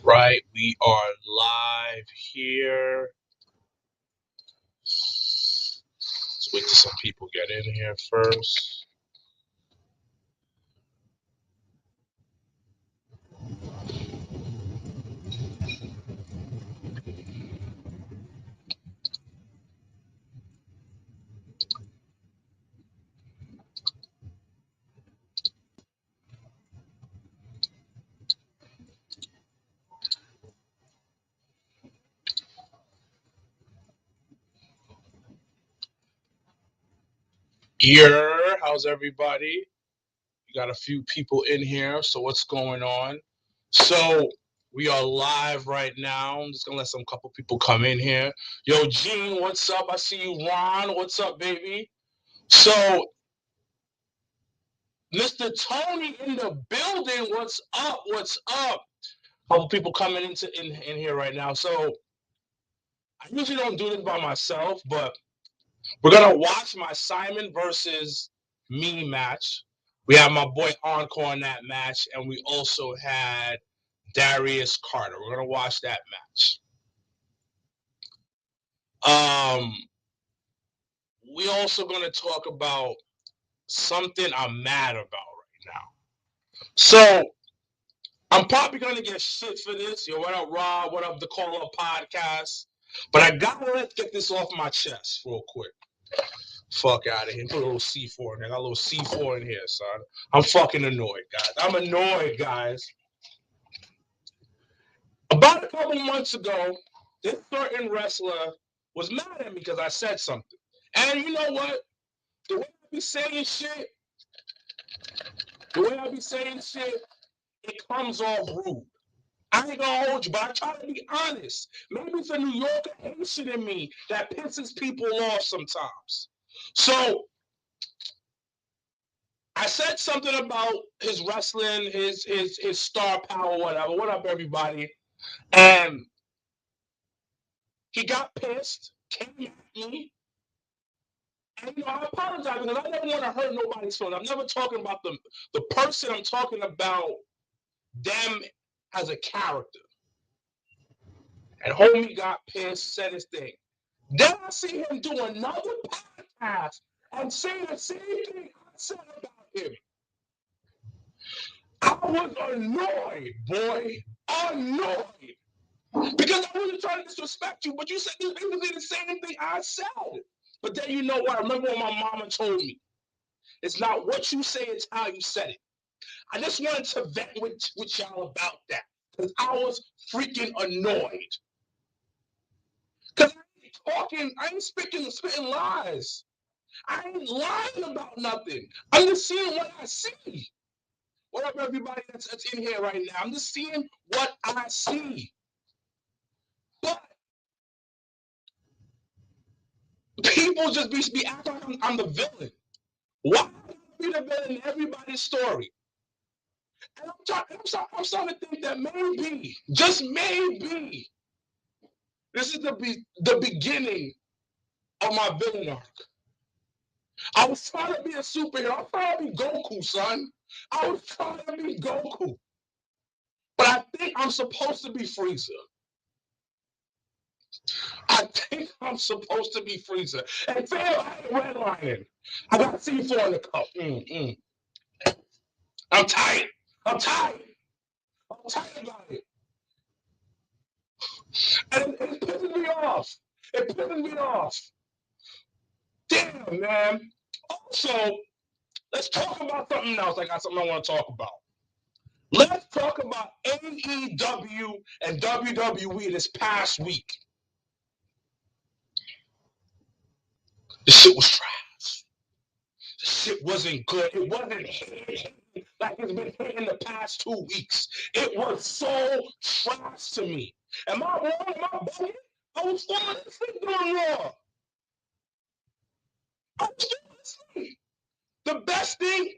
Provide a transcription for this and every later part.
Right, we are live here. Let's wait till some people get in here first. Here, how's everybody? We got a few people in here, so what's going on? So we are live right now. I'm just gonna let some couple people come in here. Yo, Gene, what's up? I see you, Ron. What's up, baby? So, Mr. Tony in the building. What's up? What's up? Couple people coming in here right now. So I usually don't do this by myself, but we're gonna watch my Simon versus me match. We have my boy Encore in that match, and we also had Darius Carter. We're gonna watch that match. Um, we also gonna talk about something I'm mad about right now. So I'm probably gonna get shit for this. Yo, what up, Rob? What up, the Call Up Podcast? But I gotta let's get this off my chest real quick. Fuck out of here. Put a little C4 in there. Got a little C4 in here, son. I'm fucking annoyed, guys. I'm annoyed, guys. About a couple months ago, this certain wrestler was mad at me because I said something. And you know what? The way I be saying shit, it comes off rude. I ain't gonna hold you, but I try to be honest. Maybe it's a New Yorker Haitian in me that pisses people off sometimes. So I said something about his wrestling, his star power, whatever. What up, everybody? And he got pissed, came at me, and I apologize because I never want to hurt nobody's feelings. I'm never talking about the person. I'm talking about them as a character. And homie got pissed, said his thing. Then I see him do another podcast and say the same thing I said about him. I was annoyed, boy. Annoyed. Because I wasn't trying to disrespect you, but you said basically the same thing I said. But then you know what? I remember what my mama told me. It's not what you say, it's how you said it. I just wanted to vent with y'all about that. Because I was freaking annoyed. Because I ain't spitting lies. I ain't lying about nothing. I'm just seeing what I see. What up, everybody that's in here right now? I'm just seeing what I see. But people just be acting like I'm the villain. Why be the villain in everybody's story? And I'm starting to think that maybe, just maybe, this is the beginning of my villain arc. I was trying to be a superhero. I was trying to be Goku, son. I was trying to be Goku. But I think I'm supposed to be Frieza. I think I'm supposed to be Frieza. And Phil, I ain't redlining. I got C4 in the cup. I'm tired. I'm tired. I'm tired about it. And it's pissing me off. It's pissing me off. Damn, man. Also, let's talk about something else. I got something I want to talk about. Let's talk about AEW and WWE this past week. The shit was trash. The shit wasn't good. It wasn't hitting like it's been hitting the past 2 weeks. It was so trash to me. Am I wrong? Am I bugging? I was falling asleep during Raw. I was falling asleep. The best thing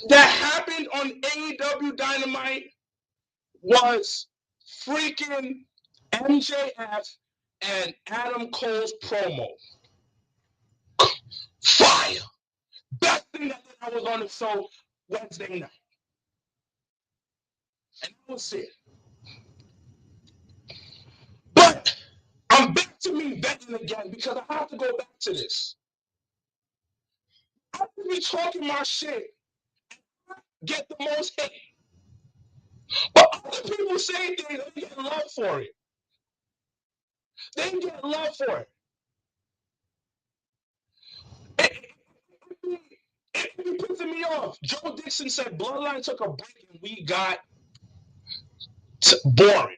that happened on AEW Dynamite was freaking MJF and Adam Cole's promo. Fire! Best thing that I was on the show Wednesday night. And that was it. me betting again because I have to go back to this. I could be talking my shit, get the most hate. But other people say things, they get love for it. They get love for it. It be pissing me off. Joe Dixon said Bloodline took a break and we got boring.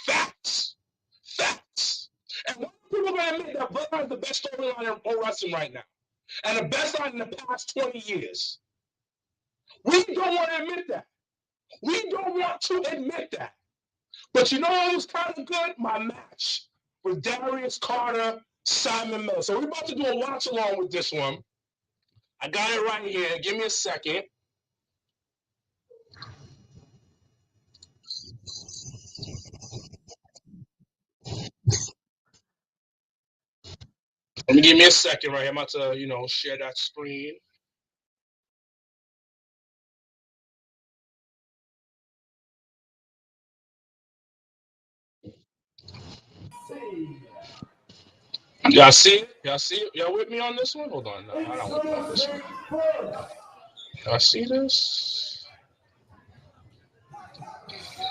Facts. Facts. And when people going to admit that Bloodline is the best storyline in pro wrestling right now, and the best line in the past 20 years, we don't want to admit that. We don't want to admit that. But you know what was kind of good? My match with Darius Carter, Simon Miller. So we're about to do a watch along with this one. I got it right here. Give me a second. Give me a second right here. I'm about to, share that screen. Y'all see it? Y'all see it? Y'all with me on this one? Hold on. No, I don't with me on this one. Y'all see this?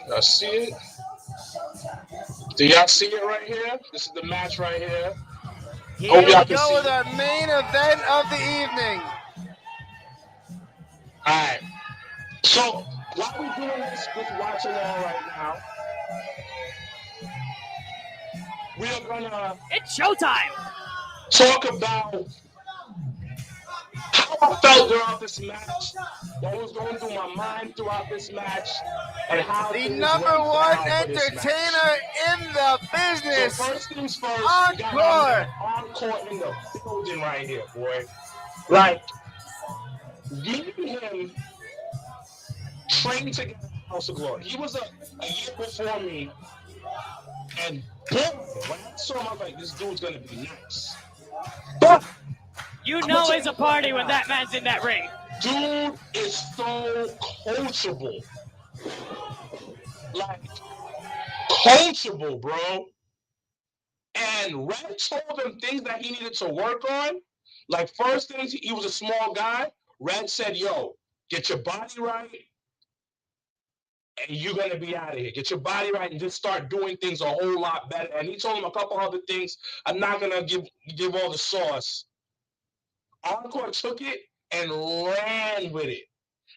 Y'all see it? Do y'all see it right here? This is the match right here. Here we go with our main event of the evening. All right. So while we're doing this watch along right now, we are gonna It's showtime. talk about how I felt throughout this match, what was going through my mind throughout this match, and how the number one entertainer in the business. So first things first, Encore. we got Encore in the building right here, boy. Like, me and him trained together in House of Glory. He was a year before me, and boom, when I saw him, I was like, this dude's gonna be nice. But you know it's a party when that man's in that ring. Dude is so coachable. Like, coachable, bro. And Red told him things that he needed to work on. Like, first things, he was a small guy. Red said, yo, get your body right, and you're going to be out of here. Get your body right and just start doing things a whole lot better. And he told him a couple other things. I'm not going to give all the sauce. Encore took it and ran with it.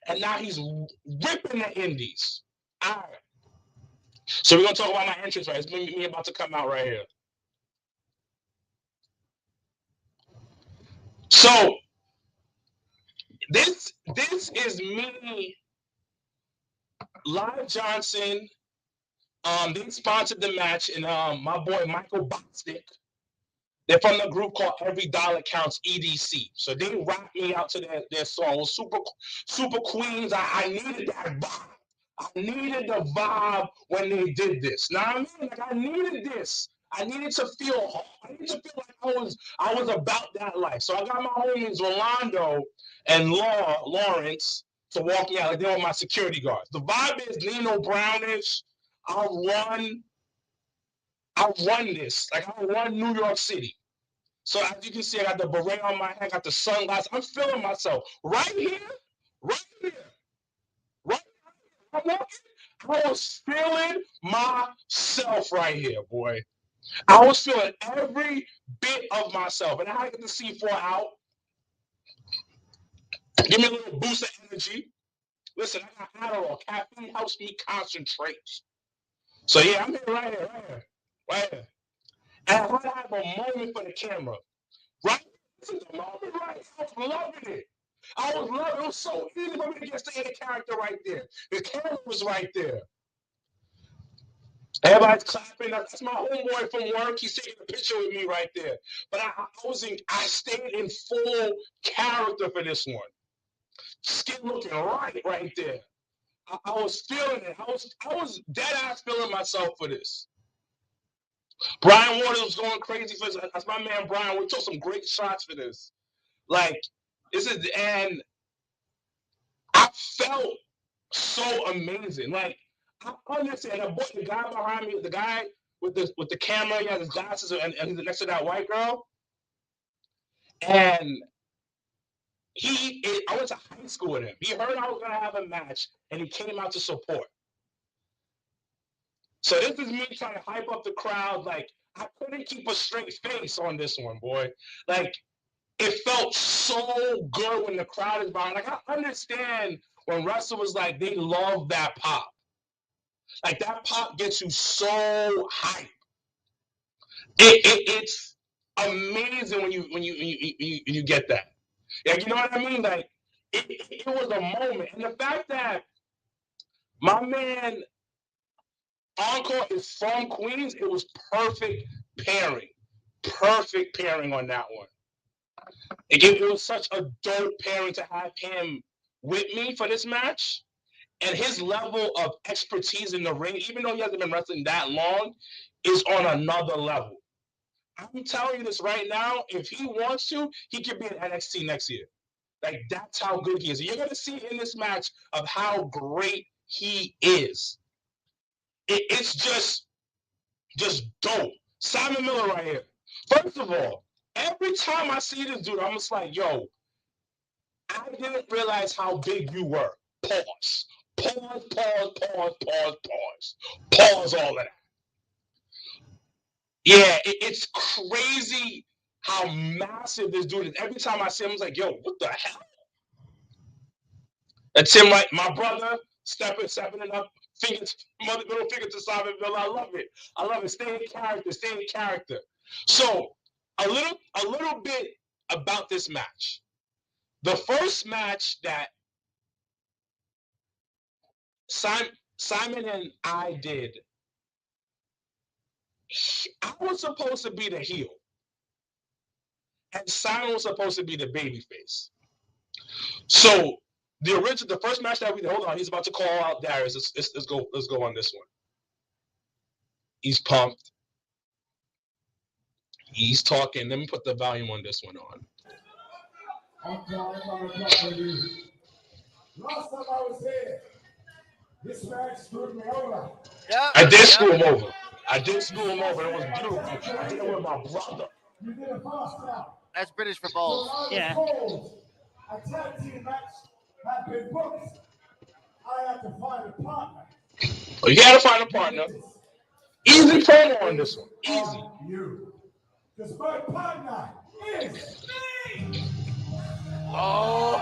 And now he's ripping the indies. All right. So we're going to talk about my entrance, right? It's me about to come out right here. So this is me, Live Johnson. They sponsored the match, and my boy Michael Bostic. They're from the group called Every Dollar Counts EDC. So they rocked me out to their song. Super Queens. I needed that vibe. I needed the vibe when they did this. Now I mean, like, I needed this. I needed to feel. I needed to feel like I was about that life. So I got my homies Rolando and Lawrence to walk me out. Like, they were my security guards. The vibe is Nino Brownish. I'll run this. Like, I'll run New York City. So as you can see, I got the beret on my head, I got the sunglasses. I'm feeling myself. Right here. I'm walking. I was feeling myself right here, boy. I was feeling every bit of myself. And I had to get the C4 out. Give me a little boost of energy. Listen, I got Adderall. Caffeine helps me concentrate. So yeah, I'm here right here. And I had to have a moment for the camera. Right? This is the moment right. I was loving it. It was so easy for me to just stay in the character right there. The camera was right there. Everybody's clapping. That's my homeboy from work. He's taking a picture with me right there. But I stayed in full character for this one. Skin looking right there. I was feeling it. I was dead ass feeling myself for this. Brian Waters was going crazy for this. That's my man Brian. We took some great shots for this. Like, and I felt so amazing. Like, I understand the guy behind me, the guy with the camera. He has his glasses, and he's next to that white girl. And I went to high school with him. He heard I was gonna have a match, and he came out to support. So this is me trying to hype up the crowd. Like, I couldn't keep a straight face on this one, boy. Like, it felt so good when the crowd is behind. Like, I understand when wrestlers, like, they love that pop. Like, that pop gets you so hype. It's amazing when you get that. Like, you know what I mean? Like, it was a moment. And the fact that my man Encore is from Queens, it was perfect pairing. Perfect pairing on that one. It was such a dope pairing to have him with me for this match. And his level of expertise in the ring, even though he hasn't been wrestling that long, is on another level. I'm telling you this right now, if he wants to, he could be in NXT next year. Like, that's how good he is. You're going to see in this match of how great he is. It's just dope. Simon Miller right here. First of all, every time I see this dude, I'm just like, yo, I didn't realize how big you were. Pause. Pause, pause, pause, pause, pause. Pause all of that. Yeah, it's crazy how massive this dude is. Every time I see him, I'm like, yo, what the hell? That's him, like, my brother, stepping up, middle finger to Simon Miller. I love it. I love it. Stay in character. So, a little bit about this match. The first match that Simon and I did, I was supposed to be the heel. And Simon was supposed to be the babyface. So, the first match that we did, hold on, he's about to call out Darius. Let's go on this one. He's pumped. He's talking. Let me put the volume on this one on. Last time I was here, this match screwed me over. I did screw him over. It was beautiful. I did it with my brother. You did it fast now. That's British for balls. Yeah. A tag team match had been booked. I had to find a partner. Oh, you had to find a partner. Easy promo on this one. Easy. You. Because my partner is me. Oh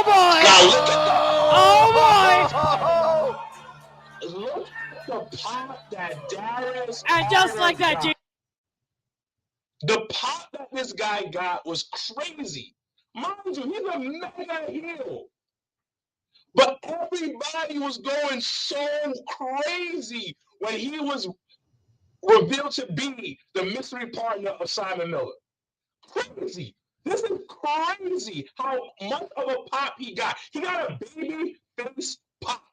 boy! Now look at Oh boy! Look at the pop that Darius And just like that, got. The pop that this guy got was crazy. Mind you, he's a mega heel. But everybody was going so crazy when he was revealed to be the mystery partner of Simon Miller. Crazy. This is crazy how much of a pop he got. He got a baby face pop.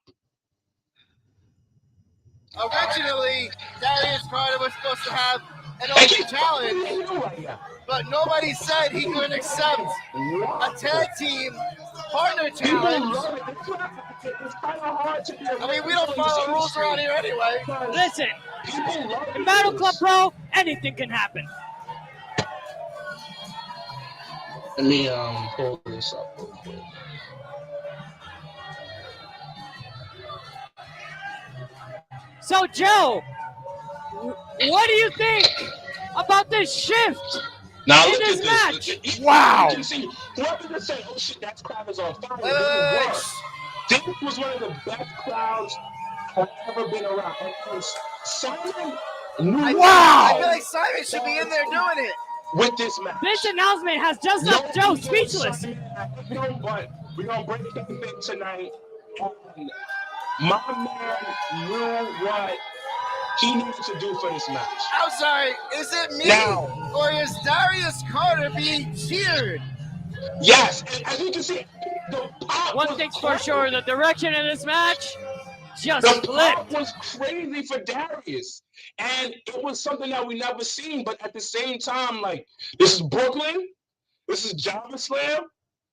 Originally, Darius Carter was supposed to have an open challenge, but nobody said he could accept a tag team partner challenge. It's kind of hard to be a I mean, we don't follow rules around here anyway. Listen, in Battle Club Pro, anything can happen. Let me pull this up real quick. So, Joe, what do you think about this shift now in look this at match? This. Wow. You can see, whoever can say, oh shit, that crowd is on fire. Wait. This was one of the best crowds I've ever been around. And Simon, I feel like Simon should be in there doing it. With this match. This announcement has just left Joe speechless. But we're going to break everything tonight. And my man knew what he needed to do for this match. I'm sorry, is it me or is Darius Carter being cheered? Yes, and as you can see, the pop One thing's for sure, the direction of this match just flipped. flipped. Was crazy for Darius. And it was something that we never seen, but at the same time, like, this is Brooklyn, this is Java Slam,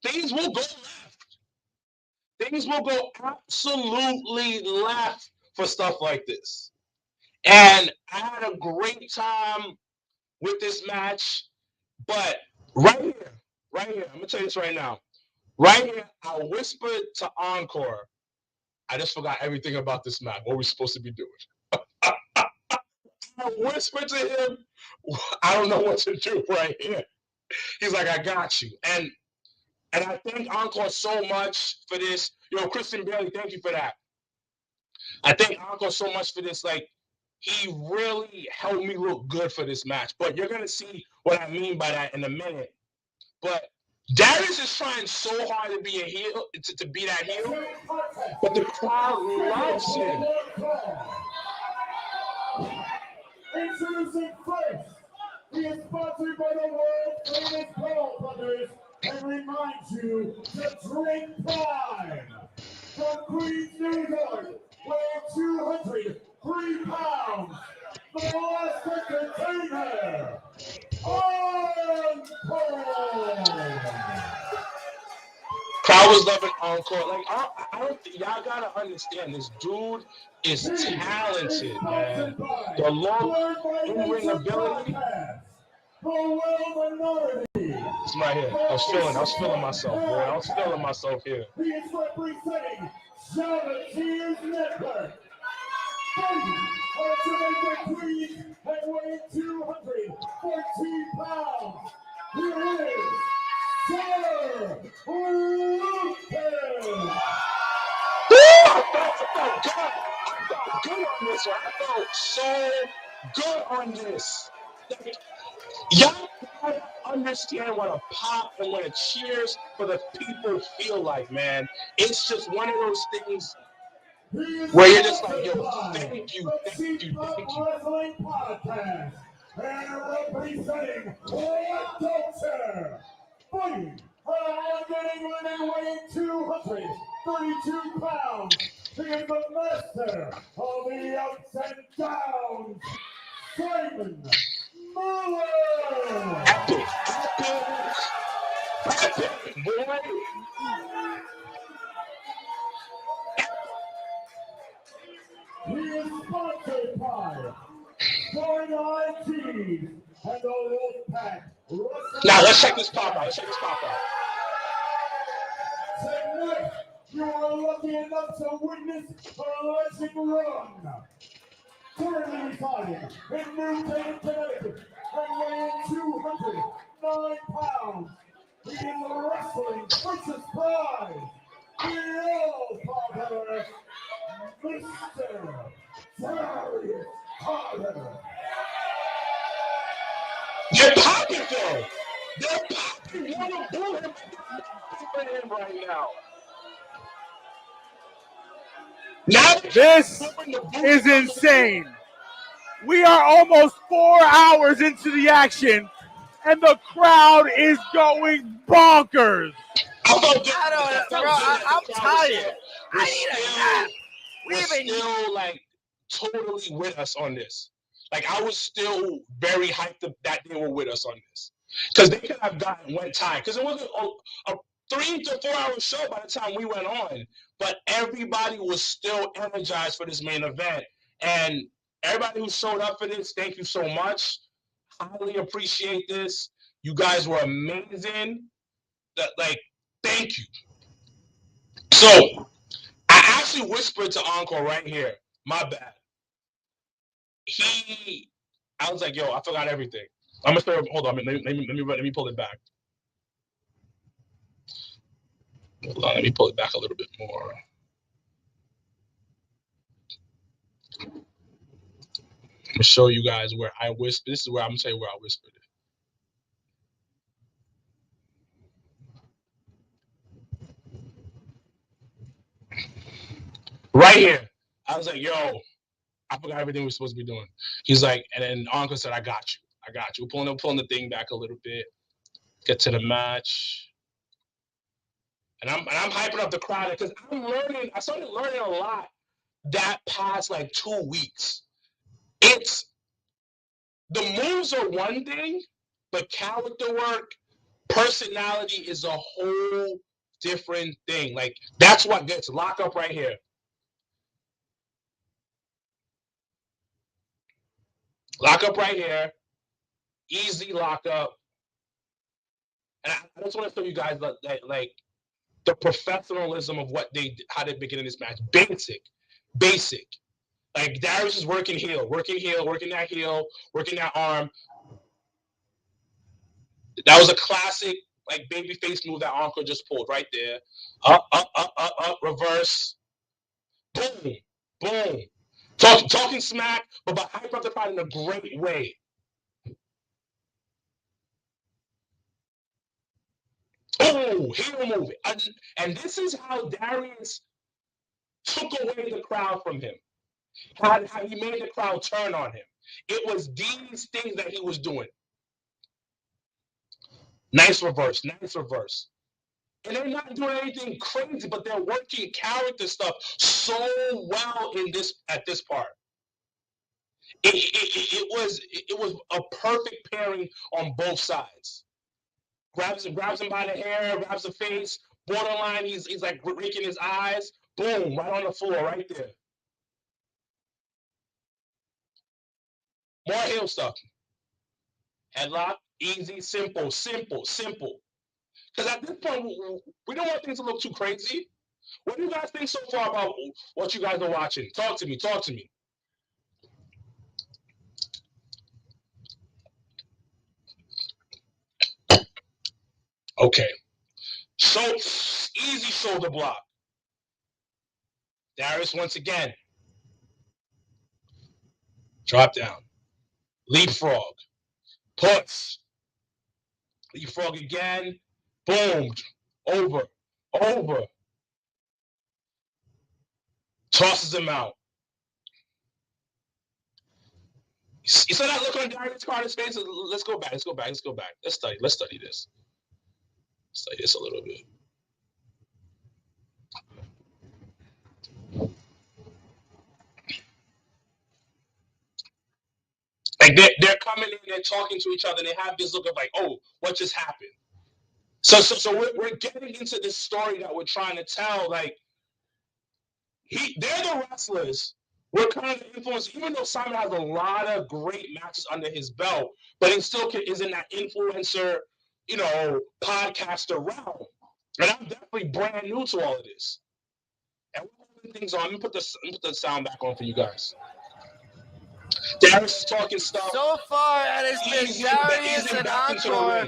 things will go left. Things will go absolutely left for stuff like this. And I had a great time with this match. But right here, I'm going to tell you this right now. Right here, I whispered to Encore, I just forgot everything about this match, what we're supposed to be doing. I whispered to him, I don't know what to do right here. He's like, I got you. And I thank Encore so much for this. Christian Bailey, thank you for that. I thank Encore so much for this. Like, he really helped me look good for this match. But you're going to see what I mean by that in a minute. But Darius is trying so hard to be a heel, to be that heel, but the crowd loves him. Introducing first, he is sponsored by the world famous Pearl Brothers and reminds you to drink Prime. From Queens, New York, weighing 203 pounds, the last entertainer, Encore. Crowd was loving Encore. Like, I don't think y'all gotta understand, this dude is talented, man. The long in-ring ability. It's right here. I was feeling myself, boy. I was feeling myself here. He is representing Charlatans Network. Ultimate Queen and weighing 214 pounds. Here is Sir Wilkins. I felt good on this one. I felt so good on this. Y'all gotta understand what a pop and what a cheers for the people feel like, man. It's just one of those things where you're just like, yo, thank you. Wrestling Podcast and representing Doctor, fighting and weighing 232 pounds. He is the master of the ups and downs, Simon Muller. Epic, boy. He is sponsored by Join IT and the Wolfpack. Now let's check this pop out. Tonight, you are lucky enough to witness a legend run. Currently residing in Newton, Connecticut, and weighing 209 pounds. He is a wrestling Princess Prize. The all-popular Mr. Darius Carter. They're popping though. They're popping. You want to boo him right now. This is insane. We are almost 4 hours into the action, and the crowd is going bonkers. I'm tired. I need a nap. We're still like totally with us on this. Like, I was still very hyped that they were with us on this, because they could have went time, because it wasn't a 3 to 4 hour show by the time we went on, but everybody was still energized for this main event. And everybody who showed up for this, thank you so much. Highly appreciate this. You guys were amazing. Thank you. So I actually whispered to Encore right here, my bad. I was like, yo, I forgot everything. I'm gonna start. Hold on, let me pull it back. Hold on, let me pull it back a little bit more. I'm gonna show you guys where I whispered. This is where I'm gonna tell you where I whispered it. Right here. I was like, yo, I forgot everything we're supposed to be doing. He's like, and then Encore said, I got you. We're pulling the thing back a little bit. Get to the match. And I'm hyping up the crowd because I started learning a lot that past like 2 weeks. The moves are one thing, but character work, personality is a whole different thing. Like, that's what gets locked up right here. Lock up right here. Easy lock up. And I just want to show you guys like the professionalism of how they begin in this match. Basic. Like Darius is working heel, working that heel, working that arm. That was a classic like babyface move that Encore just pulled right there. Up, reverse. Boom, boom. Talking smack, but hyper-amplified in a great way. Oh, heel move. And this is how Darius took away the crowd from him. How he made the crowd turn on him. It was these things that he was doing. Nice reverse. And they're not doing anything crazy, but they're working character stuff so well at this part. It was a perfect pairing on both sides. Grabs him by the hair, grabs the face, borderline. He's like raking his eyes. Boom, right on the floor, right there. More heel stuff. Headlock, easy, simple. Because at this point, we don't want things to look too crazy. What do you guys think so far about what you guys are watching? Talk to me. Okay. So easy shoulder block. Darius once again. Drop down. Leapfrog. Puts. Leapfrog again. Boom. Over. Tosses him out. You saw that look on Darius Carter's face? Let's go back. Let's study this. Study this a little bit. Like they're coming in, they're talking to each other, and they have this look of like, oh, what just happened? So we're getting into this story that we're trying to tell. Like they're the wrestlers. We're kind of influenced, even though Simon has a lot of great matches under his belt, but he still is in that influencer, podcaster realm. And I'm definitely brand new to all of this. And we're moving things on. Let me put the sound back on for you guys. Darius is talking stuff. So far, it has been Darius and Encore.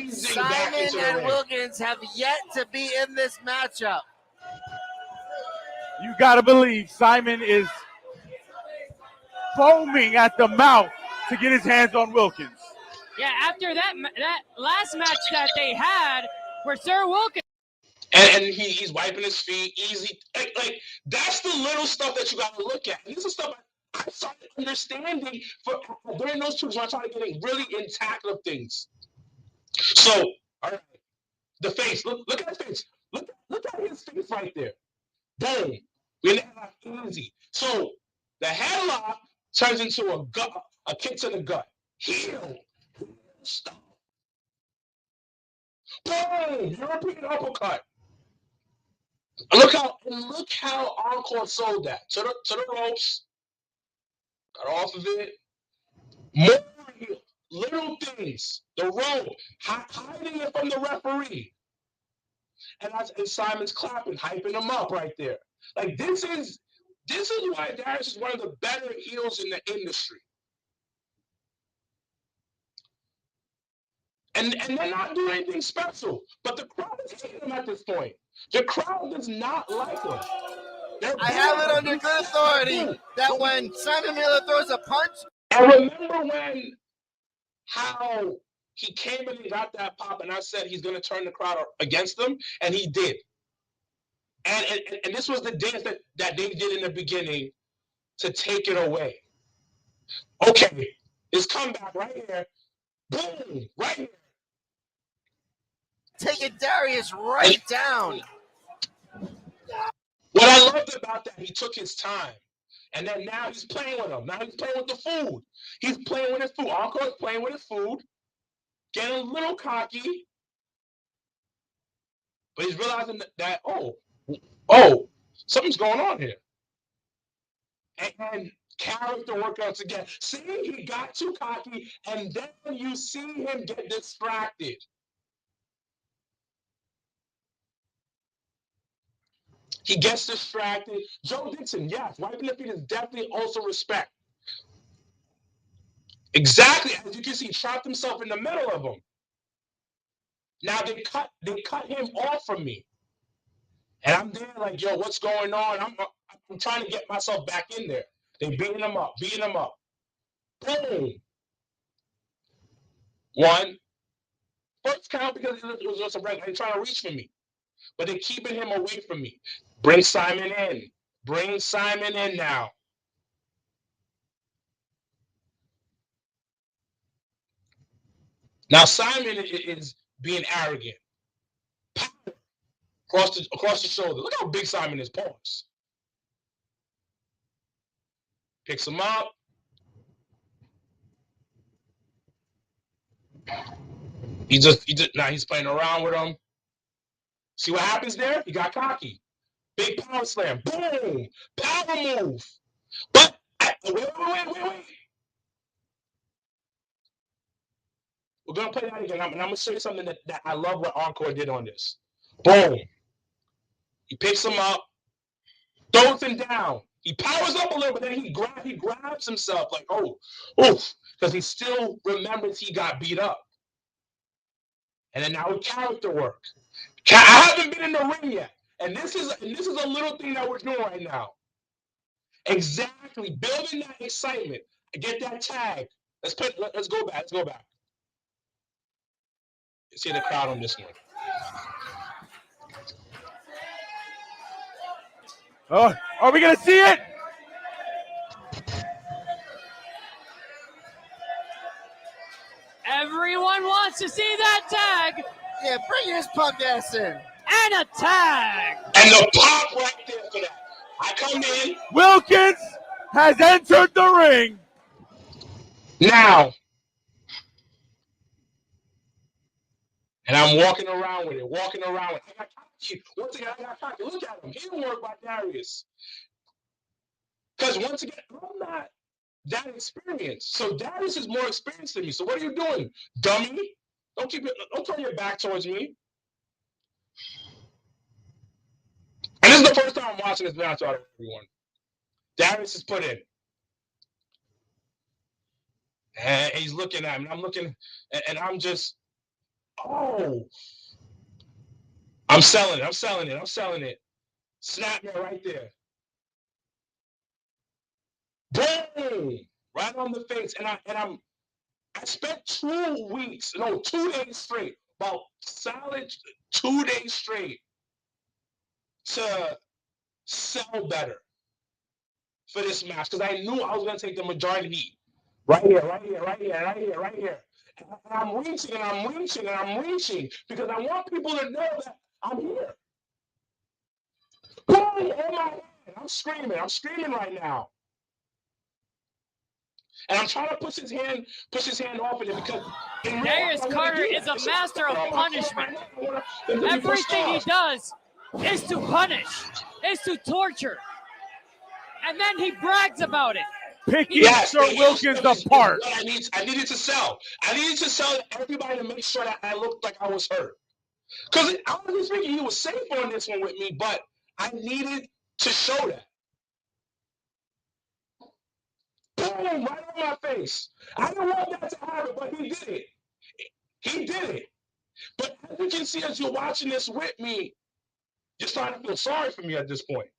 Simon and Wilkins have yet to be in this matchup. You got to believe Simon is foaming at the mouth to get his hands on Wilkins. Yeah, after that last match that they had where Sir Wilkins. And he's wiping his feet easy. Like that's the little stuff that you got to look at. And this is stuff I started understanding during those 2 weeks when I started getting really intact of things. So, all right, the face. Look at his face. Look at his face right there. Boom. We headlock easy. So the headlock turns into a kick to the gut. Heel. Stop. Boom. European uppercut. Look how Encore sold that. To the ropes. Got off of it. More little things. The rope. Hiding it from the referee. And Simon's clapping, hyping him up right there. Like this is why Darius is one of the better heels in the industry. And they're not doing anything special. But the crowd is hating him at this point. The crowd does not like him. I have it under good authority that when Simon Miller throws a punch. And remember how he came in and got that pop, and I said he's going to turn the crowd against them, and he did. And this was the dance that they did in the beginning to take it away. Okay, this comeback right here. Boom, right here. Taking Darius right down. What I loved about that, he took his time. And then now he's playing with him. Now he's playing with the food. He's playing with his food. Encore's playing with his food. Getting a little cocky. But he's realizing that something's going on here. And Character work once again. See, he got too cocky, and then you see him get distracted. He gets distracted. Joe Dixon, yes, wiping the feet is definitely also respect. Exactly, as you can see, trapped himself in the middle of them. Now they cut him off from me, and I'm there like, yo, what's going on? I'm trying to get myself back in there. They beating him up. Boom. One. First count because it was just a break. They're trying to reach for me, but they're keeping him away from me. Bring Simon in. Bring Simon in now. Now Simon is being arrogant. Across the shoulder. Look how big Simon is. Pause. Picks him up. Now he's playing around with him. See what happens there? He got cocky. Big power slam. Boom. Power move. But wait. We're gonna play that again. And I'm gonna show you something that I love what Encore did on this. Boom. He picks him up, throws him down. He powers up a little, but then he grabs himself like, oof, because he still remembers he got beat up. And then now with character work. I haven't been in the ring yet, and this is a little thing that we're doing right now. Exactly, building that excitement. Get that tag. Let's go back. Let's see the crowd on this one. Oh, are we gonna see it? Everyone wants to see that tag. Yeah, bring his punk ass in. And a tag. And the pop right there for that. I come in. Wilkins has entered the ring. Now. And I'm walking around with it. I got cocky. Once again, I got cocky. Look at him. He didn't work by Darius. Because once again, I'm not that experienced. So Darius is more experienced than me. So what are you doing, dummy? Don't turn your back towards me. And this is the first time I'm watching this match out of everyone. Darius is put in. And he's looking at me. And I'm looking, and I'm just, I'm selling it. Snap me right there. Boom! Right on the face. And I spent 2 days straight, about solid 2 days straight to sell better for this match because I knew I was going to take the majority of heat. Right here. And I'm reaching because I want people to know that I'm here. Boom! Oh my head. I'm screaming right now. And I'm trying to push his hand off of it because Darius Carter is a master of punishment. Everything he does is to punish, is to torture. And then he brags about it. Picking Sir Wilkins apart. I needed to sell. I needed to sell to everybody to make sure that I looked like I was hurt. Because honestly speaking, he was safe on this one with me, but I needed to show that. Boom, right on my face. I didn't want that to happen, but he did it. But as you can see, as you're watching this with me, you're starting to feel sorry for me at this point.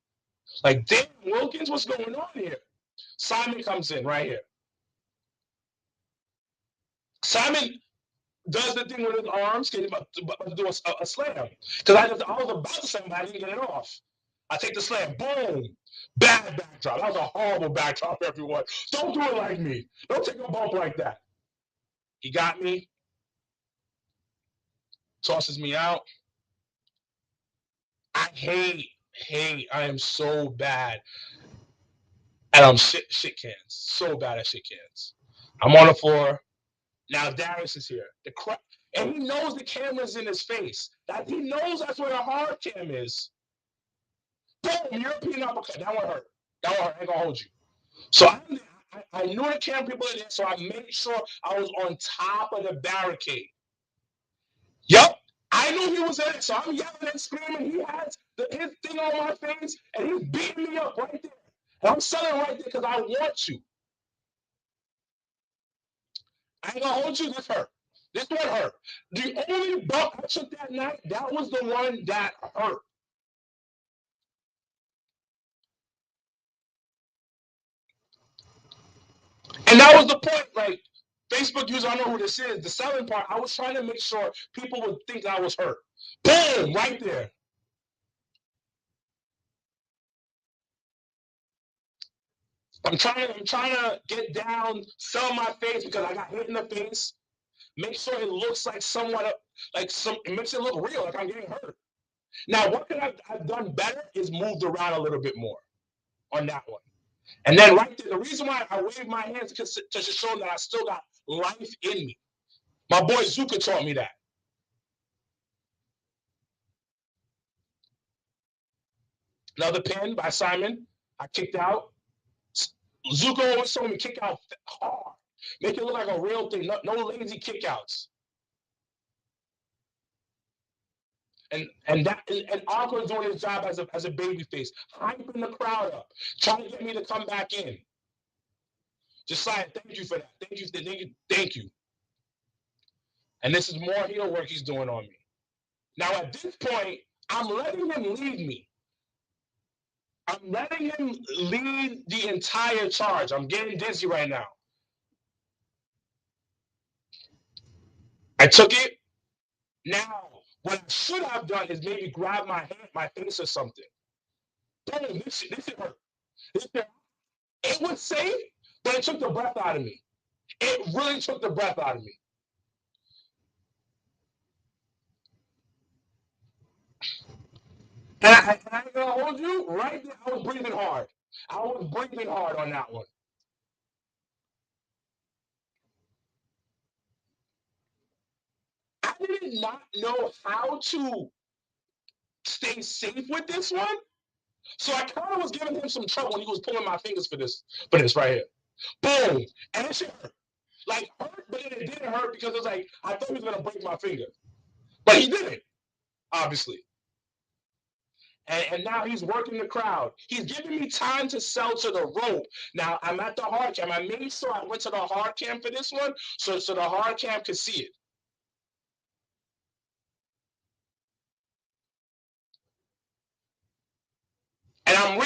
Like, damn, Wilkins, what's going on here? Simon comes in right here. Simon does the thing with his arms, about to do a slam. Because I was about to slam, but I didn't get it off. I take the slam. Boom. Bad backdrop. That was a horrible backdrop, everyone. Don't do it like me. Don't take a bump like that. He got me. Tosses me out. I am so bad at shit cans. So bad at shit cans. I'm on the floor. Now Darius is here. And he knows the camera's in his face. He knows that's where the hard cam is. Boom, European uppercut. That one hurt. I ain't gonna hold you. So I knew the camera people were there, so I made sure I was on top of the barricade. Yup. I knew he was in it, so I'm yelling and screaming. He has his thing on my face, and he's beating me up right there. And I'm selling right there because I want you. I ain't gonna hold you. This hurt. This one hurt. The only bump I took that night, that was the one that hurt. And that was the point. Like, Facebook users, I know who this is. The selling part, I was trying to make sure people would think I was hurt. Boom, right there. I'm trying to get down, sell my face because I got hit in the face. Make sure it looks like somewhat it makes it look real, like I'm getting hurt. Now, what could I've done better is moved around a little bit more on that one. And then right there, the reason why I waved my hands to show that I still got life in me. My boy Zuka taught me that. Another pin by Simon. I kicked out. Zuko always told me kick out hard. Make it look like a real thing. No lazy kickouts. And Encore doing his job as a baby face, hyping the crowd up, trying to get me to come back in. Josiah, thank you for that. Thank you. And this is more heel work he's doing on me. Now at this point, I'm letting him lead me. I'm letting him lead the entire charge. I'm getting dizzy right now. I took it. Now, what I should have done is maybe grab my hand, my face or something. Boom, this shit hurt. It was safe, but it took the breath out of me. It really took the breath out of me. And I ain't gonna hold you, right there, I was breathing hard. I was breathing hard on that one. I did not know how to stay safe with this one. So I kind of was giving him some trouble when he was pulling my fingers for this right here. Boom. And it shit hurt. Like hurt, but then it didn't hurt because it was like I thought he was gonna break my finger. But he didn't, obviously. And now he's working the crowd. He's giving me time to sell to the rope. Now I'm at the hard cam. I made sure I went to the hard cam for this one, so the hard cam could see it. And I'm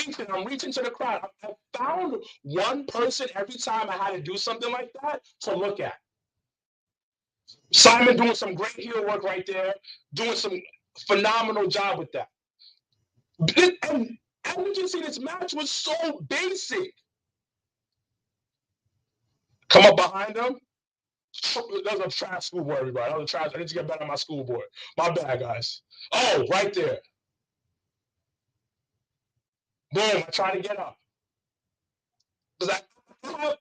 reaching to the crowd. I found one person every time I had to do something like that to look at. Simon doing some great heel work right there, doing some phenomenal job with that. And as you can see, this match was so basic. Come up behind him. That was a trash schoolboy, everybody. That was a trash. I need to get better on my schoolboy. My bad, guys. Oh, right there. Boom, I try to get up. Because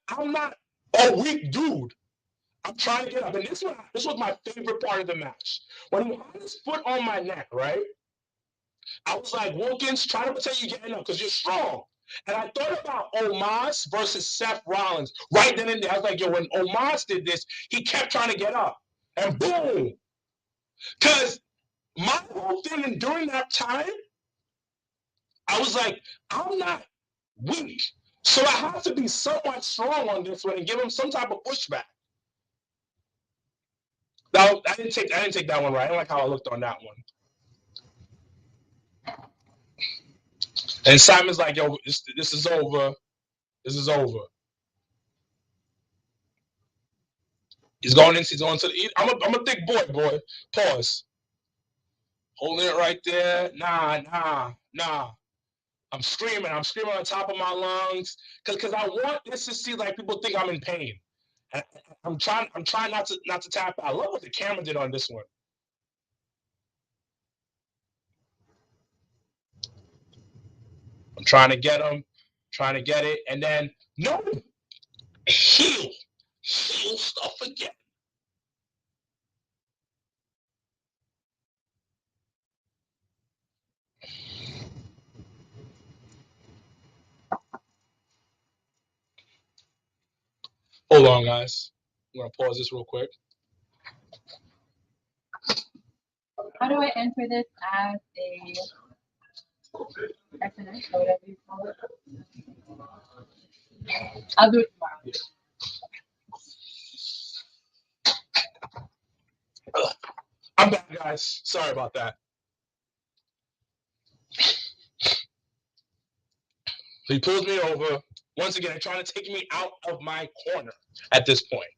I'm not a weak dude. I'm trying to get up. And this was my favorite part of the match. When he had his foot on my neck, right? I was like, Wilkins, try to pretend you're getting up because you're strong. And I thought about Omos versus Seth Rollins right then and there. I was like, yo, when Omos did this, he kept trying to get up. And boom. Because my whole thing during that time, I was like, I'm not weak. So I have to be somewhat strong on this one and give him some type of pushback. Now, I didn't take that one right. I don't like how I looked on that one. And Simon's like, yo, this is over. This is over. He's going to the. I'm a thick boy. Pause. Holding it right there. Nah. I'm screaming on top of my lungs because I want this to see like people think I'm in pain. And I'm trying not to tap out. I love what the camera did on this one. I'm trying to get him, trying to get it, and then no heel stuff again. Hold on, guys. I'm going to pause this real quick. How do I enter this as a SNS or whatever you call it? I'll do it tomorrow. I'm back, guys. Sorry about that. He pulls me over. Once again, trying to take me out of my corner at this point.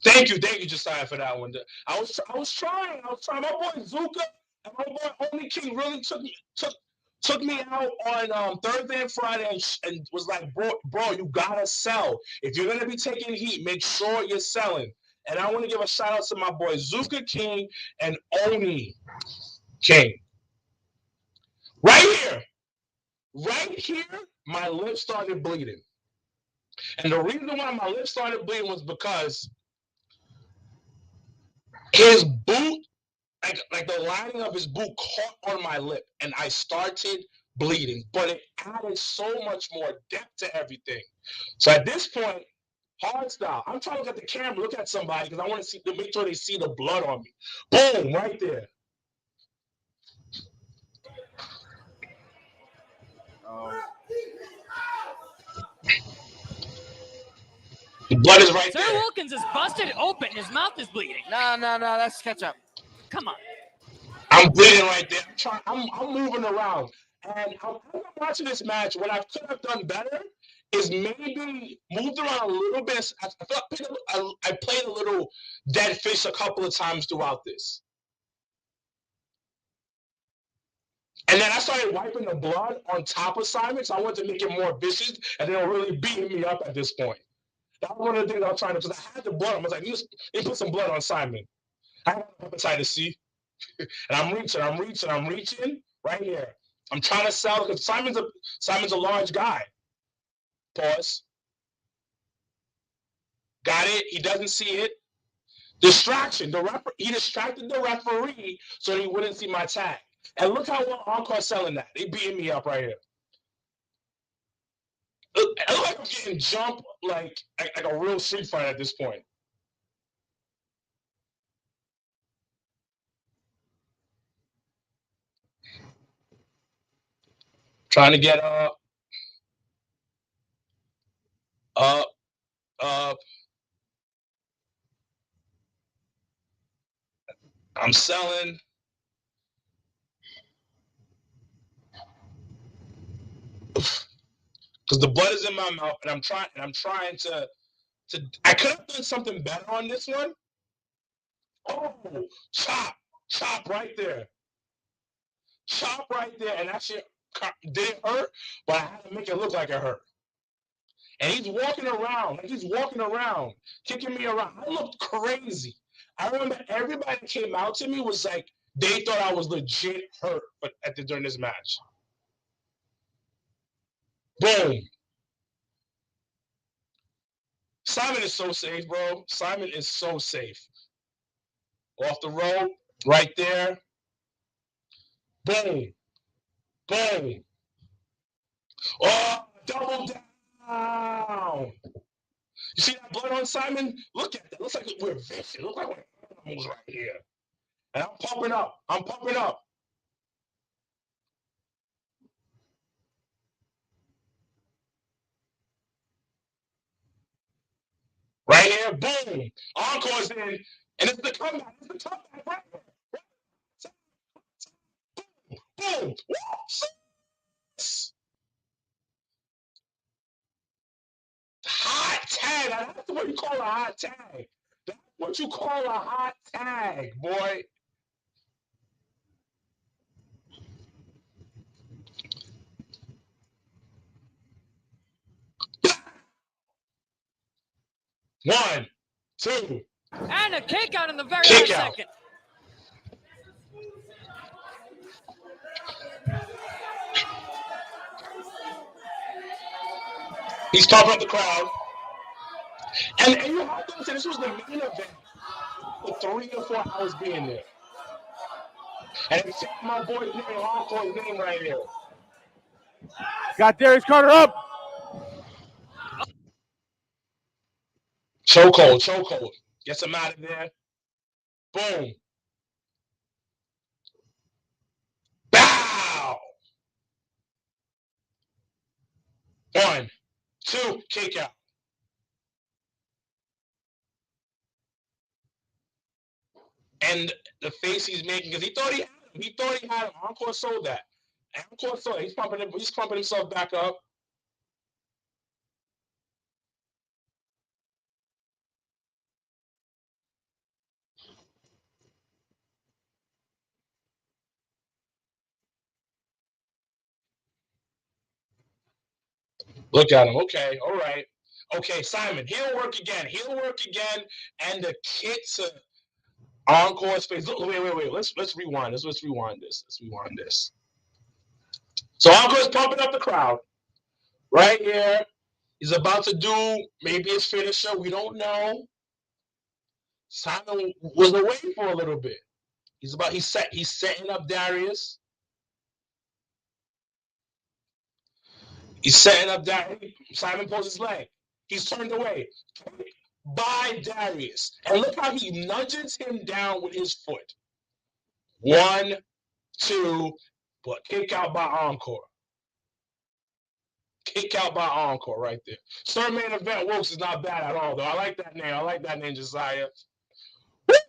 Thank you, Josiah, for that one. I was trying. My boy Zuka and my boy Only King really took me out on Thursday and Friday and was like, bro, you gotta sell. If you're gonna be taking heat, make sure you're selling. And I want to give a shout out to my boy Zuka King and Oni King. Right here, my lip started bleeding. And the reason why my lip started bleeding was because his boot, like the lining of his boot caught on my lip, and I started bleeding. But it added so much more depth to everything. So at this point, hard style. I'm trying to look at the camera, look at somebody, because I want to make sure they see the blood on me. Boom, right there. The blood is right Sir there. Wilkins is busted open. His mouth is bleeding. No, that's ketchup. Come on. I'm bleeding right there. I'm moving around. And I'm watching this match. What I could have done better is maybe moved around a little bit. I played a little dead fish a couple of times throughout this. And then I started wiping the blood on top of Simon, so I wanted to make it more vicious, and they were really beating me up at this point. That was one of the things I was trying to, because I had the blood. I was like, you put some blood on Simon. I had hepatitis C. And I'm reaching right here. I'm trying to sell because Simon's a large guy. Pause. Got it. He doesn't see it. Distraction. He distracted the referee so he wouldn't see my tag. And look how well Encore selling that. They beating me up right here. It look like I'm getting jumped like a real street fight at this point. Trying to get up. I'm selling. Because the blood is in my mouth, and I'm trying to. I could have done something better on this one. Oh, chop right there. Chop right there, and that shit didn't hurt, but I had to make it look like it hurt. And he's walking around, kicking me around. I looked crazy. I remember everybody that came out to me was like, they thought I was legit hurt during this match. Boom. Simon is so safe, bro. Simon is so safe. Off the rope, right there. Boom. Boom. Oh, double down. You see that blood on Simon? Look at that. Looks like we're vicious. Looks like we're animals right here. And I'm pumping up. Right here, boom. Encore's in, and it's the comeback. Right here. Boom. Hot tag. That's what you call a hot tag. That's what you call a hot tag, boy. One, two. And a kick out in the very last second. He's pumping up the crowd. And you have to say this was the main event for 3 or 4 hours being there. And it's my boy's name, Encore's name right here. Got Darius Carter up. Chokehold. Gets him out of there. Boom. Bow. 1, 2, kick out. And the face he's making, because he thought he had him. Encore sold that. Encore sold it. He's pumping himself back up. Look at him. Okay, all right. Okay, Simon, he'll work again. And the kick to Encore's face. Look, wait. Let's rewind this. Let's rewind this. So Encore's pumping up the crowd. Right here. He's about to do maybe his finisher. We don't know. Simon was away for a little bit. He's setting up Darius. He's setting up Darius. Simon pulls his leg. He's turned away by Darius. And look how he nudges him down with his foot. 1, 2, but kick out by Encore. Kick out by Encore right there. Third main event Wilkes is not bad at all, though. I like that name. Josiah.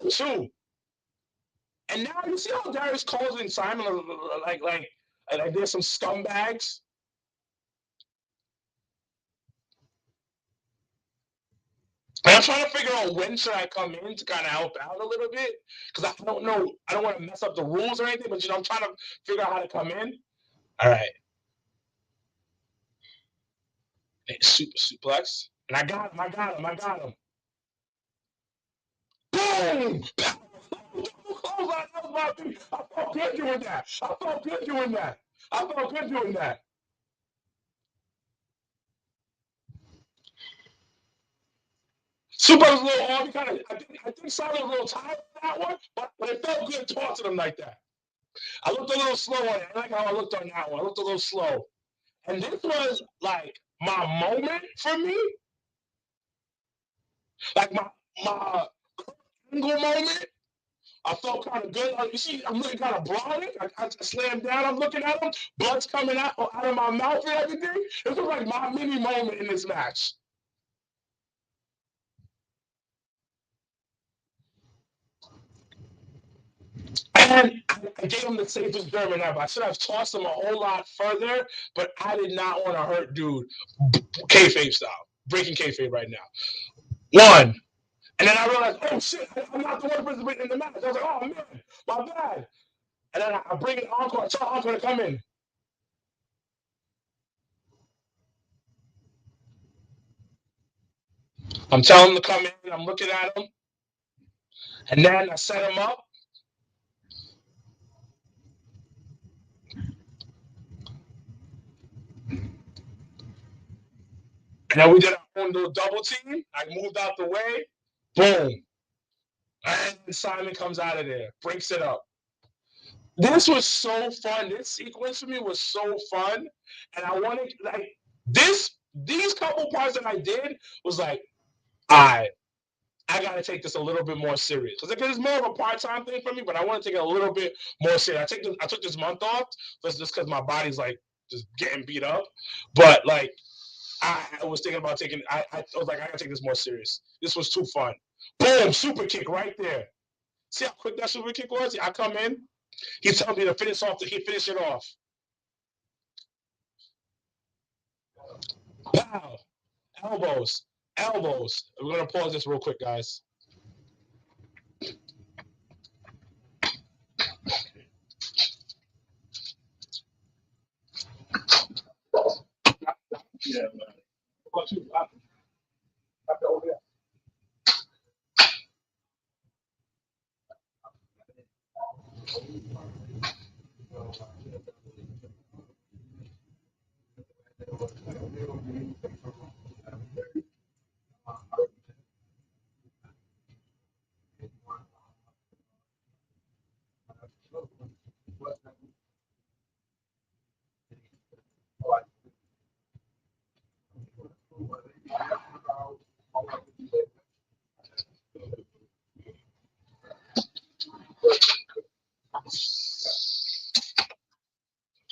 2. And now you see how Darius calls in Simon like there's some scumbags. And I'm trying to figure out when should I come in to kind of help out a little bit, because I don't know. I don't want to mess up the rules or anything, but I'm trying to figure out how to come in. All right. Super suplex. And I got him. Boom! I felt good doing that. Super was a little off. I think Simon was a little tired of that one, but it felt good tossing him like that. I looked a little slow on it. I like how I looked on that one. I looked a little slow. And this was like my moment for me. Like my angle moment. I felt kind of good. You see, I'm looking kind of brawling. I slammed down. I'm looking at him. Blood's coming out of my mouth and everything. This was like my mini moment in this match. And I gave him the safest German ever. I should have tossed him a whole lot further, but I did not want to hurt dude. Kayfabe style. Breaking kayfabe right now. 1. And then I realized, oh shit, I'm not the one person in the match. I was like, oh man, my bad. And then I bring in Encore. I tell Encore to come in. I'm telling him to come in. I'm looking at him. And then I set him up. And then we did our own little double team. I moved out the way. Boom. And Simon comes out of there. Breaks it up. This was so fun. This sequence for me was so fun. And I wanted, like, these couple parts that I did was like, all right, I got to take this a little bit more serious. Because it's more of a part-time thing for me, but I want to take it a little bit more serious. I took this month off just because my body's, like, just getting beat up. But, like, I was thinking about I was like, I got to take this more serious. This was too fun. Boom, super kick right there. See how quick that super kick was? I come in. He's telling me to finish it off. Pow. Elbows. We're going to pause this real quick, guys. Yeah, man. What about you? After over there.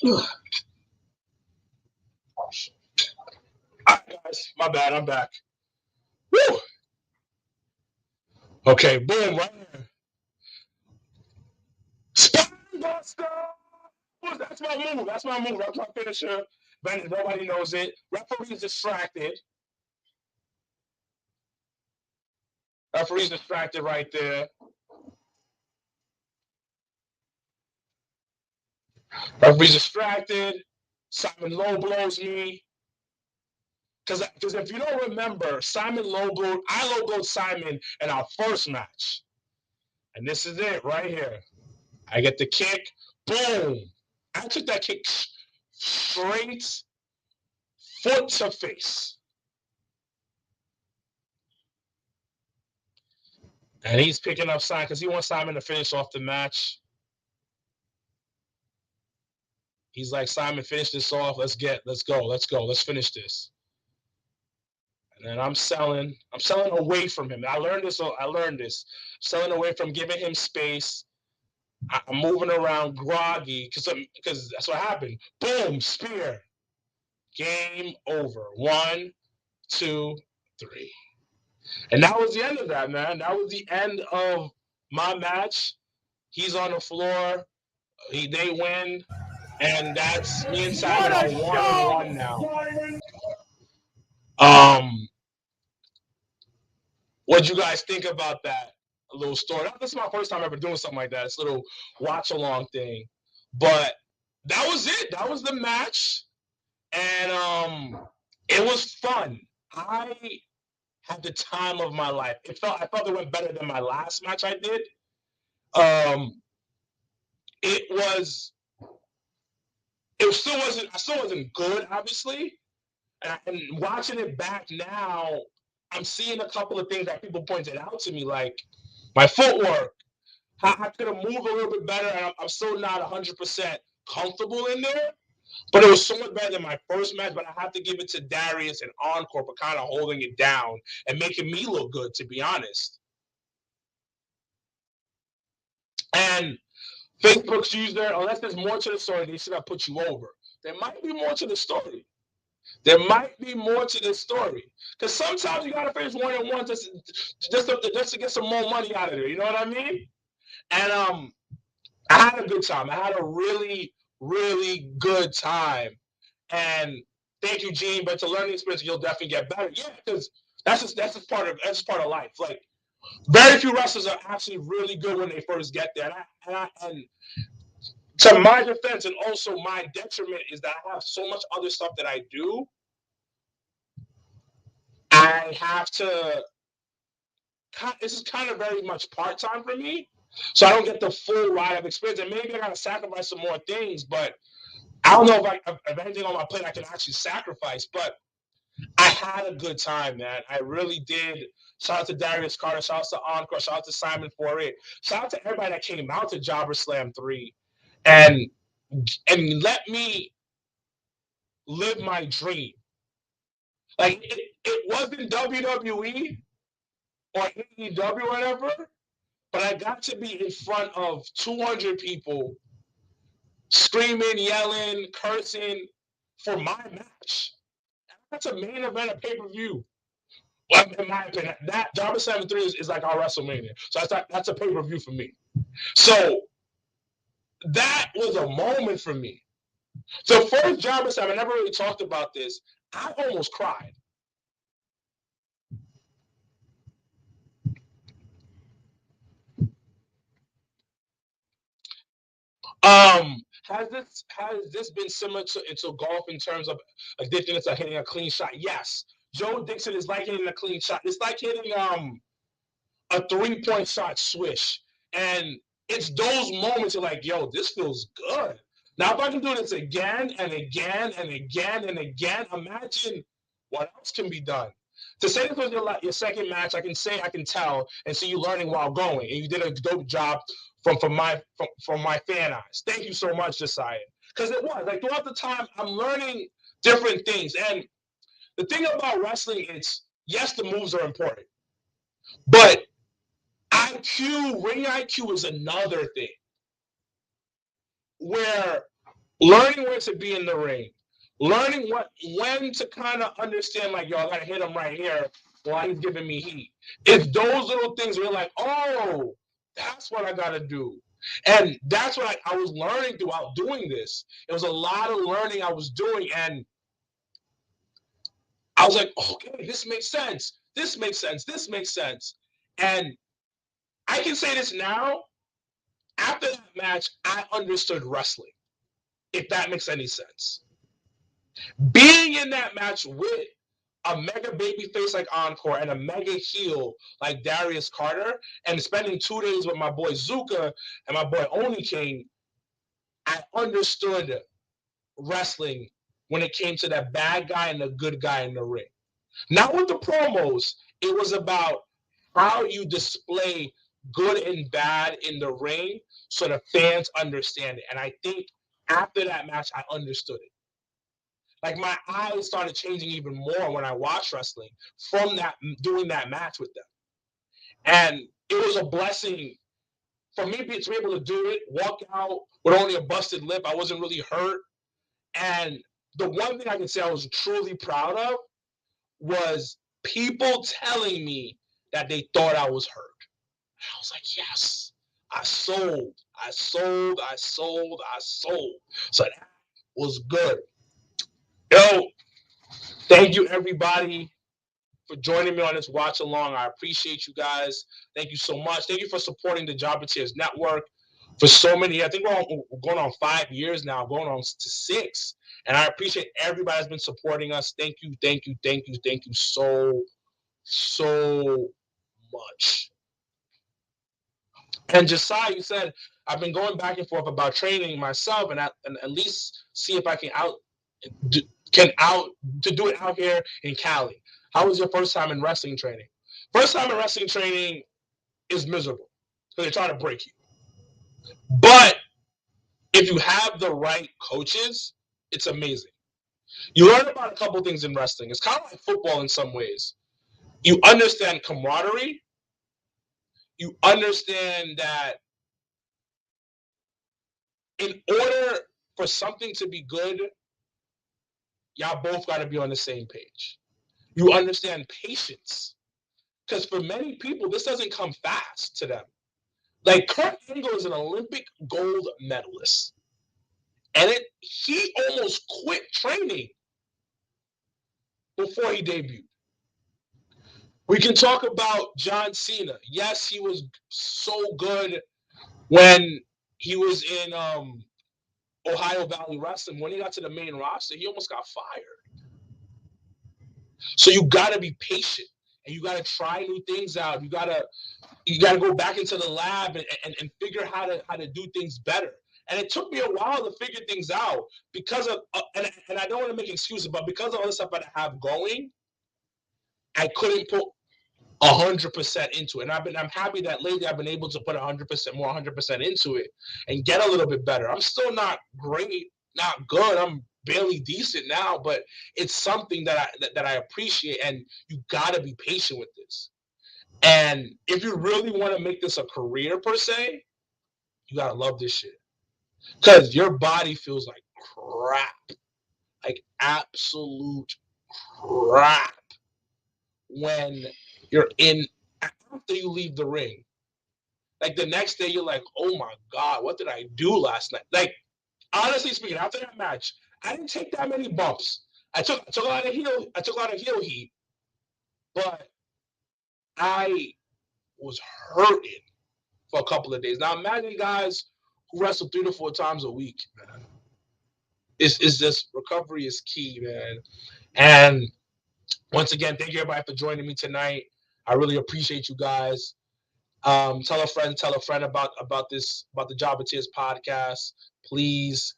All right, guys, my bad. I'm back. Woo! Okay, boom, right here. Spinebuster! That's my move. That's my move. That's my finisher. But nobody knows it. Referee's distracted. Referee's distracted right there. Referee's distracted. Simon low blows me. Because if you don't remember, Simon I low blowed Simon in our first match. And this is it right here. I get the kick. Boom. I took that kick straight foot to face. And he's picking up Simon because he wants Simon to finish off the match. He's like, Simon, finish this off. Let's go. Let's finish this. And then I'm selling away from him. I learned this. Selling away from giving him space. I'm moving around groggy because that's what happened. Boom, spear. Game over. 1, 2, 3. And that was the end of that, man. That was the end of my match. He's on the floor. They win. And that's me and Simon are 1-1 now. What'd you guys think about that little story? This is my first time ever doing something like that. It's a little watch-along thing. But that was it. That was the match. And it was fun. I had the time of my life. I felt it went better than my last match I did. I still wasn't good, obviously. And watching it back now, I'm seeing a couple of things that people pointed out to me, like my footwork. I could have moved a little bit better, and I'm still not 100% comfortable in there. But it was so much better than my first match. But I have to give it to Darius and Encore for kind of holding it down and making me look good, to be honest. And Facebook's user, unless there's more to the story, they should have put you over. There might be more to the story. Because sometimes you gotta finish 1-1 just to get some more money out of there. You know what I mean? And I had a good time. I had a really, really good time. And thank you, Gene. But it's a learning experience. You'll definitely get better. Yeah, because that's just part of life. Like, very few wrestlers are actually really good when they first get there. And to my defense, and also my detriment, is that I have so much other stuff that I do. I have to. This is kind of very much part-time for me, so I don't get the full ride of experience. And maybe I gotta sacrifice some more things, but I don't know if anything on my plate I can actually sacrifice. But I had a good time, man. I really did. Shout out to Darius Carter. Shout out to Encore. Shout out to Simon for it. Shout out to everybody that came out to Jobber Slam 3 and let me live my dream. Like, it wasn't WWE or AEW or whatever, but I got to be in front of 200 people screaming, yelling, cursing for my match. That's a main event of pay-per-view. Well, in my opinion, that Jobber 73 is like our WrestleMania. So that's a pay-per-view for me. So that was a moment for me. The first Jobber 7, I never really talked about this. I almost cried. Has this been similar to golf in terms of addictiveness to hitting a clean shot? Yes. Joe Dixon is like hitting a clean shot. It's like hitting a 3-point shot swish. And it's those moments you're like, yo, this feels good. Now, if I can do this again and again and again and again, imagine what else can be done. To say this was your second match, I can tell and see you learning while going. And you did a dope job from my fan eyes. Thank you so much, Josiah. Because it was like throughout the time, I'm learning different things. And the thing about wrestling is, yes, the moves are important, but ring IQ is another thing. Where learning where to be in the ring, learning when to kind of understand, like, yo, I gotta hit him right here while he's giving me heat. It's those little things where you're like, oh, that's what I gotta do. And that's what I was learning throughout doing this. It was a lot of learning I was doing, and I was like, okay, this makes sense. This makes sense. This makes sense. And I can say this now. After that match, I understood wrestling, if that makes any sense. Being in that match with a mega baby face like Encore and a mega heel like Darius Carter, and spending 2 days with my boy Zuka and my boy Oni King, I understood wrestling when it came to that bad guy and the good guy in the ring. Not with the promos, it was about how you display good and bad in the ring so the fans understand it. And I think after that match, I understood it. Like, my eyes started changing even more when I watched wrestling from doing that match with them. And it was a blessing for me to be able to do it, walk out with only a busted lip. I wasn't really hurt. And the one thing I can say I was truly proud of was people telling me that they thought I was hurt. I was like, yes, I sold. So that was good. Yo, thank you, everybody, for joining me on this watch along. I appreciate you guys. Thank you so much. Thank you for supporting the Jobbeteers Network for so many. I think we're going on 5 years now, going on to 6. And I appreciate everybody that's been supporting us. Thank you so much. And Josiah, you said, I've been going back and forth about training myself and at least see if I can do it out here in Cali. How was your first time in wrestling training? First time in wrestling training is miserable because they're trying to break you. But if you have the right coaches, it's amazing. You learn about a couple things in wrestling. It's kind of like football in some ways. You understand camaraderie. You understand that in order for something to be good, y'all both got to be on the same page. You understand patience. Because for many people, this doesn't come fast to them. Like, Kurt Angle is an Olympic gold medalist. And he almost quit training before he debuted. We can talk about John Cena. Yes, he was so good when he was in Ohio Valley Wrestling. When he got to the main roster, he almost got fired. So you got to be patient, and you got to try new things out. You got to go back into the lab and figure how to do things better. And it took me a while to figure things out because of and I don't want to make excuses, but because of all the stuff that I have going, I couldn't put 100% into it. And I'm happy that lately I've been able to put 100% into it and get a little bit better. I'm still not great, not good. I'm barely decent now, but it's something that I appreciate, and you got to be patient with this. And if you really want to make this a career per se, you got to love this shit. Because your body feels like crap, like absolute crap when you're after you leave the ring. Like, the next day, you're like, oh my God, what did I do last night? Like, honestly speaking, after that match, I didn't take that many bumps. I took a lot of heel heat, but I was hurting for a couple of days. Now, imagine guys who wrestle 3 to 4 times a week, man. It's just, recovery is key, man. And once again, thank you everybody for joining me tonight. I really appreciate you guys. Tell a friend about the Jobbeteers podcast. Please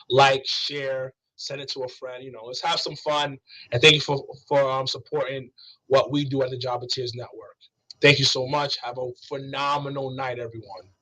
like, share, send it to a friend. Let's have some fun. And thank you for supporting what we do at the Jobbeteers Network. Thank you so much. Have a phenomenal night, everyone.